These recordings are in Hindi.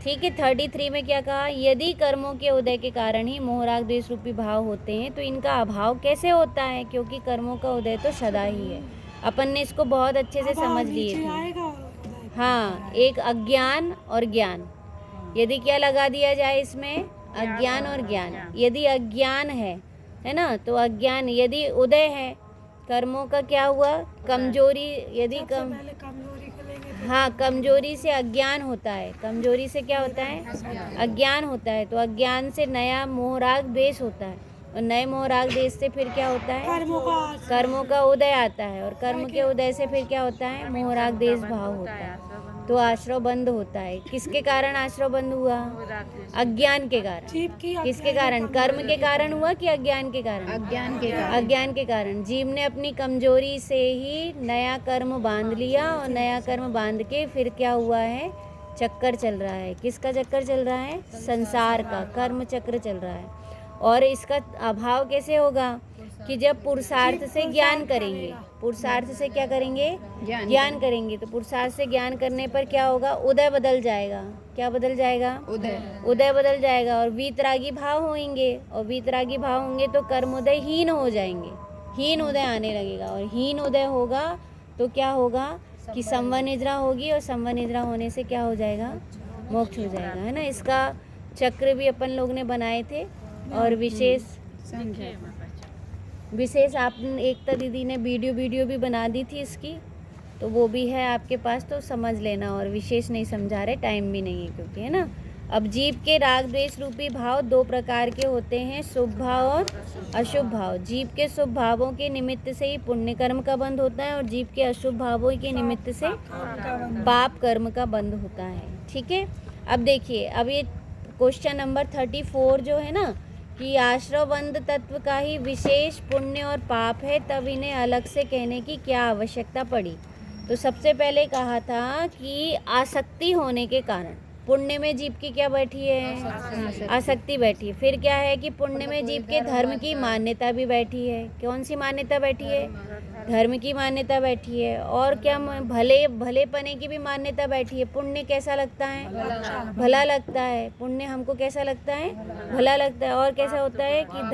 ठीक है। 33 में क्या कहा, यदि कर्मों के उदय के कारण ही मोह राग द्वेष रूपी भाव होते हैं तो इनका अभाव कैसे होता है, क्योंकि कर्मों का उदय तो सदा ही है। अपन ने इसको बहुत अच्छे से समझ लिए थे। हाँ, एक अज्ञान और ज्ञान, यदि क्या लगा दिया जाए इसमें, अज्ञान और ज्ञान। यदि अज्ञान है ना, तो अज्ञान, यदि उदय है कर्मों का, क्या हुआ, कमजोरी, यदि हाँ, कमजोरी से अज्ञान होता है, कमजोरी से क्या होता है, अज्ञान होता है। तो अज्ञान से नया मोह राग द्वेष होता है, और नए मोह राग द्वेष से फिर क्या होता है, कर्मों का उदय आता है, और कर्म के उदय से फिर क्या होता है, मोह राग द्वेष भाव होता है, तो आश्रव बंद होता है। किसके कारण आश्रव बंद हुआ, अज्ञान के कारण। किसके कारण, कर्म के कारण हुआ कि अज्ञान के कारण, अज्ञान के कारण। जीव ने अपनी कमजोरी से ही नया कर्म बांध लिया, और नया कर्म बांध के फिर क्या हुआ है, चक्कर चल रहा है। किसका चक्कर चल रहा है, संसार का कर्म चक्र चल रहा है। और इसका अभाव कैसे होगा, कि जब पुरुषार्थ से ज्ञान करेंगे, पुरुषार्थ से क्या करेंगे, ज्ञान करेंगे, तो पुरुषार्थ से ज्ञान करने पर क्या होगा, उदय बदल जाएगा। क्या बदल जाएगा, उदय बदल जाएगा, और वीतरागी भाव होंगे, और वीतरागी भाव होंगे तो कर्मोदय हीन हो जाएंगे, हीन उदय आने लगेगा। और हीन उदय होगा तो क्या होगा, कि संवनिद्रा होगी, और संवनिद्रा होने से क्या हो जाएगा, मोक्ष हो जाएगा, है ना। इसका चक्र भी अपन लोग ने बनाए थे, और विशेष आप एकता दीदी ने वीडियो भी बना दी थी इसकी, तो वो भी है आपके पास, तो समझ लेना। और विशेष नहीं समझा रहे, टाइम भी नहीं है क्योंकि, है ना। अब जीव के राग द्वेष रूपी भाव दो प्रकार के होते हैं, शुभ भाव और अशुभ भाव। जीव के शुभ भावों के निमित्त से ही पुण्य कर्म का बंध होता है, और जीव के अशुभ भावों के निमित्त से पाप कर्म का बंध होता है। ठीक है। अब देखिए, अब ये क्वेश्चन नंबर 34 जो है ना, कि आश्रव बंध तत्व का ही विशेष पुण्य और पाप है, तब इन्हें अलग से कहने की क्या आवश्यकता पड़ी। तो सबसे पहले कहा था कि आसक्ति होने के कारण पुण्य में जीव की क्या बैठी है, आसक्ति बैठी है। फिर क्या है कि पुण्य में जीव के धर्म की मान्यता भी बैठी है। कौन सी मान्यता बैठी है, धर्म की मान्यता बैठी है। और क्या, भलेपने की भी मान्यता बैठी है। पुण्य कैसा लगता है, भला लगता है। पुण्य हमको कैसा लगता है, भला लगता है। और कैसा होता है कि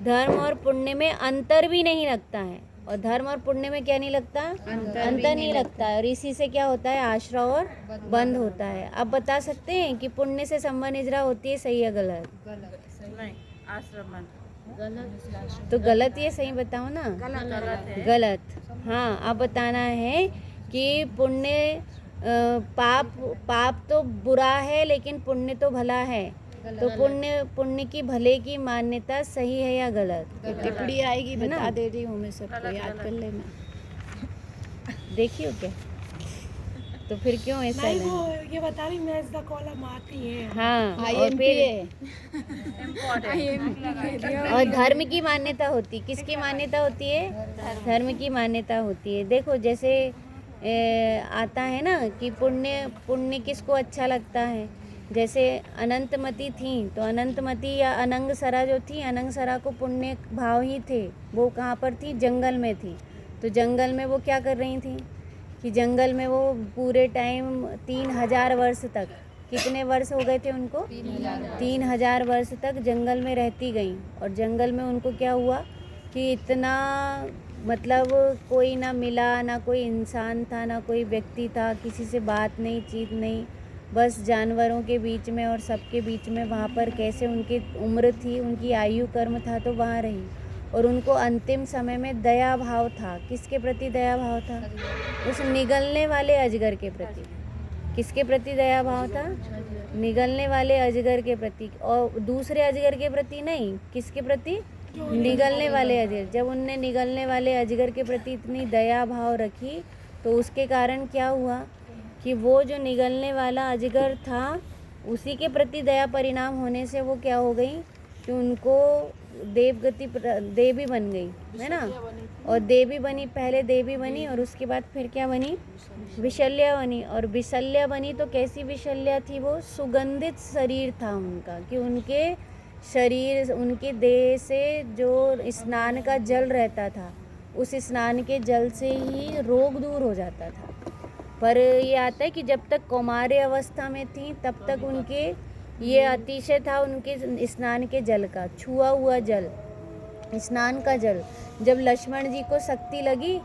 धर्म और पुण्य में अंतर भी नहीं लगता है, और धर्म और पुण्य में क्या नहीं लगता, अंतर नहीं लगता है। और इसी से क्या होता है, आश्रव और बंद होता है। अब बता सकते हैं कि पुण्य से संवनिद्रा होती है, सही या गलत, तो गलत, ये सही बताओ ना, गलत। हाँ, अब बताना है कि पुण्य, पाप तो बुरा है लेकिन पुण्य तो भला है, तो पुण्य की भले की मान्यता सही है या गलत। टिप्पणी आएगी, बता दे रही हूँ मैं, सबको याद कर लेना। देखियो क्या, तो फिर क्यों ऐसा नहीं, वो ये बता रही मैं इसका कॉलम आती है। हाँ, और फिर और धर्म की मान्यता होती, किसकी मान्यता होती है, धर्म की मान्यता होती है। देखो जैसे आता है ना कि पुण्य किसको अच्छा लगता है। जैसे अनंतमती थी, तो अनंतमती या अनंगसरा जो थी, अनंगसरा को पुण्य भाव ही थे। वो कहाँ पर थी, जंगल में थी। तो जंगल में वो क्या कर रही थी, कि जंगल में वो पूरे टाइम 3000 वर्ष तक, कितने वर्ष हो गए थे उनको, 3000 वर्ष तक जंगल में रहती गई। और जंगल में उनको क्या हुआ कि इतना, मतलब कोई ना मिला, ना कोई इंसान था, ना कोई व्यक्ति था, किसी से बात नहीं, चीत नहीं, बस जानवरों के बीच में और सबके बीच में। वहाँ पर कैसे उनकी उम्र थी, उनकी आयु कर्म था, तो वहाँ रही। और उनको अंतिम समय में दया भाव था। किसके प्रति दया भाव था, उस निगलने वाले अजगर के प्रति। किसके प्रति दया भाव था, निगलने वाले अजगर के प्रति। और दूसरे अजगर के प्रति नहीं, किसके प्रति, निगलने वाले अजगर। जब उनने निगलने वाले अजगर के प्रति इतनी दया भाव रखी, तो उसके कारण क्या हुआ कि वो जो निगलने वाला अजगर था, उसी के प्रति दया परिणाम होने से वो क्या हो गई कि उनको देवगति, देवी बन गई, है ना। और देवी बनी, पहले देवी बनी, और उसके बाद फिर क्या बनी, विशल्या बनी। और विशल्या बनी तो कैसी विशल्या थी, वो सुगंधित शरीर था उनका, कि उनके शरीर, उनके देह से जो स्नान का जल रहता था, उस स्नान के जल से ही रोग दूर हो जाता था। पर ये आता है कि जब तक कौमार्य अवस्था में थी तब तक उनके ये अतिशय था उनके स्नान के जल का, छुआ हुआ जल, स्नान का जल। जब लक्ष्मण जी को शक्ति लगी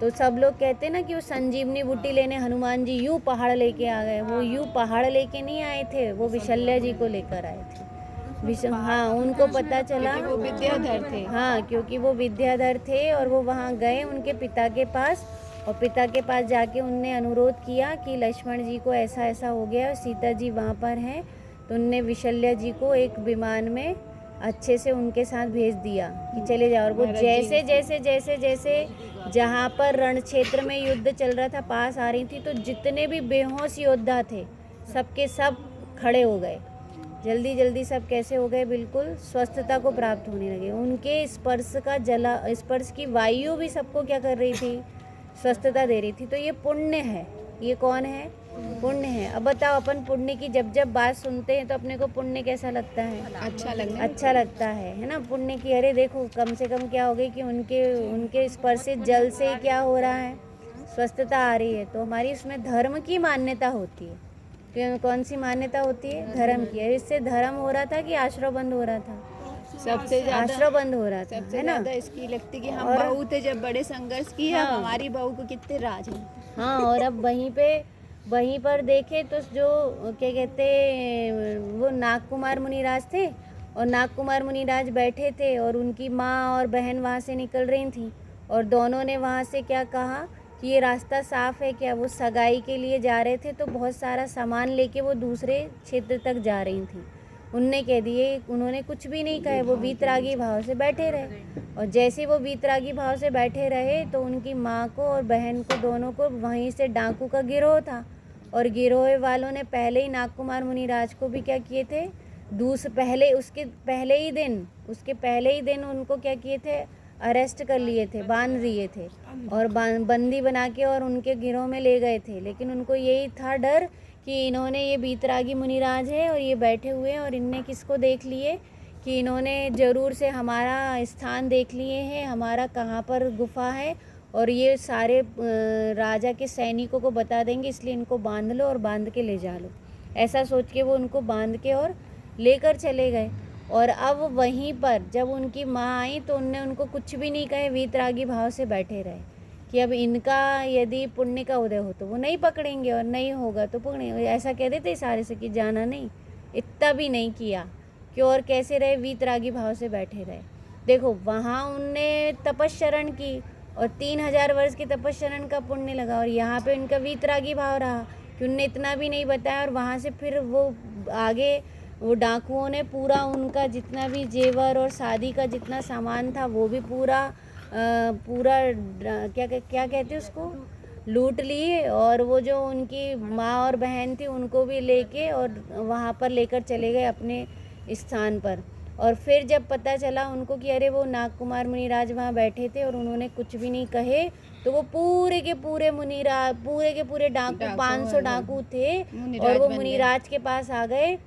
तो सब लोग कहते हैं ना कि वो संजीवनी बूटी लेने हनुमान जी यूं पहाड़ लेके आ गए। वो यूं पहाड़ लेके नहीं आए थे, वो विशल्या जी को लेकर आए थे। हाँ, उनको पता चला वो विद्याधर थे। हाँ, क्योंकि वो विद्याधर थे और वो वहाँ गए उनके पिता के पास, और पिता के पास जाके उनने अनुरोध किया कि लक्ष्मण जी को ऐसा ऐसा हो गया और सीता जी वहाँ पर हैं। तो उनने विशल्या जी को एक विमान में अच्छे से उनके साथ भेज दिया कि चले जाओ। और वो जैसे जैसे जैसे जैसे जहाँ पर रण क्षेत्र में युद्ध चल रहा था पास आ रही थी, तो जितने भी बेहोश योद्धा थे सबके सब खड़े हो गए। जल्दी जल्दी सब कैसे हो गए, बिल्कुल स्वस्थता को प्राप्त होने लगे। उनके स्पर्श की वायु भी सबको क्या कर रही थी, स्वस्थता दे रही थी। तो ये पुण्य है। ये कौन है, पुण्य है। अब बताओ, अपन पुण्य की जब जब बात सुनते हैं तो अपने को पुण्य कैसा लगता है, अच्छा लगता है ना। पुण्य की अरे देखो कम से कम क्या हो गई कि उनके स्पर्शित जल से क्या हो रहा है, स्वस्थता आ रही है। तो हमारी उसमें धर्म की मान्यता होती है। तो कौन सी मान्यता होती है, धर्म की। इससे धर्म हो रहा था कि आश्रय बंद हो रहा था, सबसे ज्यादा आश्रय बंद हो रहा था, सबसे है ना। ज्यादा इसकी लगती कि हम बहू थे, जब बड़े संघर्ष किए, हाँ। हमारी बहू को कितने राज हैं। हाँ, और अब वहीं पर देखे तो जो क्या कहते वो नागकुमार मुनिराज थे, और नागकुमार मुनिराज बैठे थे और उनकी माँ और बहन वहाँ से निकल रही थी, और दोनों ने वहाँ से क्या कहा कि ये रास्ता साफ है क्या। वो सगाई के लिए जा रहे थे, तो बहुत सारा सामान लेके वो दूसरे क्षेत्र तक जा रही थी। उनने कह दिए, उन्होंने कुछ भी नहीं कहे, वो वीतरागी भाव से बैठे रहे। और जैसे वो वीतरागी भाव से बैठे रहे तो उनकी माँ को और बहन को दोनों को वहीं से डाकू का गिरोह था, और गिरोह वालों ने पहले ही नागकुमार मुनिराज को भी क्या किए थे, उसके पहले ही दिन उनको क्या किए थे, अरेस्ट कर लिए थे, बांध दिए थे, और बंदी बना के और उनके गिरोह में ले गए थे। लेकिन उनको यही था डर कि इन्होंने, ये बीतरागी मुनिराज है और ये बैठे हुए हैं, और इनने किसको देख लिए कि इन्होंने ज़रूर से हमारा स्थान देख लिए हैं, हमारा कहाँ पर गुफा है, और ये सारे राजा के सैनिकों को बता देंगे, इसलिए इनको बांध लो और बांध के ले जा लो। ऐसा सोच के वो उनको बांध के और लेकर चले गए। और अब वहीं पर जब उनकी माँ आई तो उनने उनको कुछ भी नहीं कहे, वीतरागी भाव से बैठे रहे कि अब इनका यदि पुण्य का उदय हो तो वो नहीं पकड़ेंगे, और नहीं होगा तो पकड़ेंगे। ऐसा कह देते सारे से कि जाना नहीं, इतना भी नहीं किया कि और कैसे रहे, वीतरागी भाव से बैठे रहे। देखो वहाँ उनने तपस्चरण की और 3000 वर्ष की तपस्चरण का पुण्य लगा, और यहाँ पे उनका वीतरागी भाव रहा कि उनने इतना भी नहीं बताया। और वहाँ से फिर वो आगे वो डाकुओं ने पूरा उनका जितना भी जेवर और शादी का जितना सामान था वो भी पूरा क्या कहते हैं उसको, लूट लिए। और वो जो उनकी माँ और बहन थी उनको भी लेके और वहाँ पर लेकर चले गए अपने स्थान पर। और फिर जब पता चला उनको कि अरे वो नागकुमार मुनिराज वहाँ बैठे थे और उन्होंने कुछ भी नहीं कहे, तो वो पूरे के पूरे डाकू 500 डाकू थे, और वो मुनिराज के पास आ गए।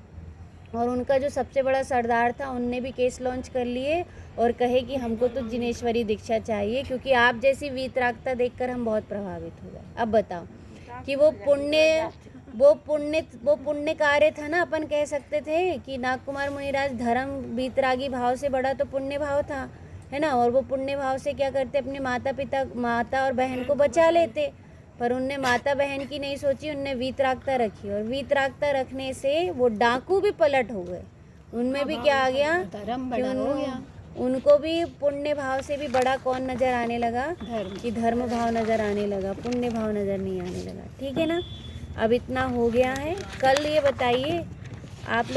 और उनका जो सबसे बड़ा सरदार था उनने भी केस लॉन्च कर लिए और कहे कि हमको तो जिनेश्वरी दीक्षा चाहिए, क्योंकि आप जैसी वीतरागता देखकर हम बहुत प्रभावित हो गए। अब बताओ कि वो पुण्य कार्य था ना। अपन कह सकते थे कि नागकुमार मुनिराज धर्म वीतरागी भाव से बड़ा तो पुण्य भाव था, है ना। और वो पुण्य भाव से क्या करते, अपने माता और बहन को बचा लेते, पर उनने माता बहन की नहीं सोची, उनने वीतरागता रखी। और वीतरागता रखने से वो डाकू भी पलट हो गए। उनमें भी क्या आ गया, उनको भी पुण्य भाव से भी बड़ा कौन नजर आने लगा, कि धर्म भाव नजर आने लगा, पुण्य भाव नजर नहीं आने लगा। ठीक है ना। अब इतना हो गया है। कल ये बताइए आप लोग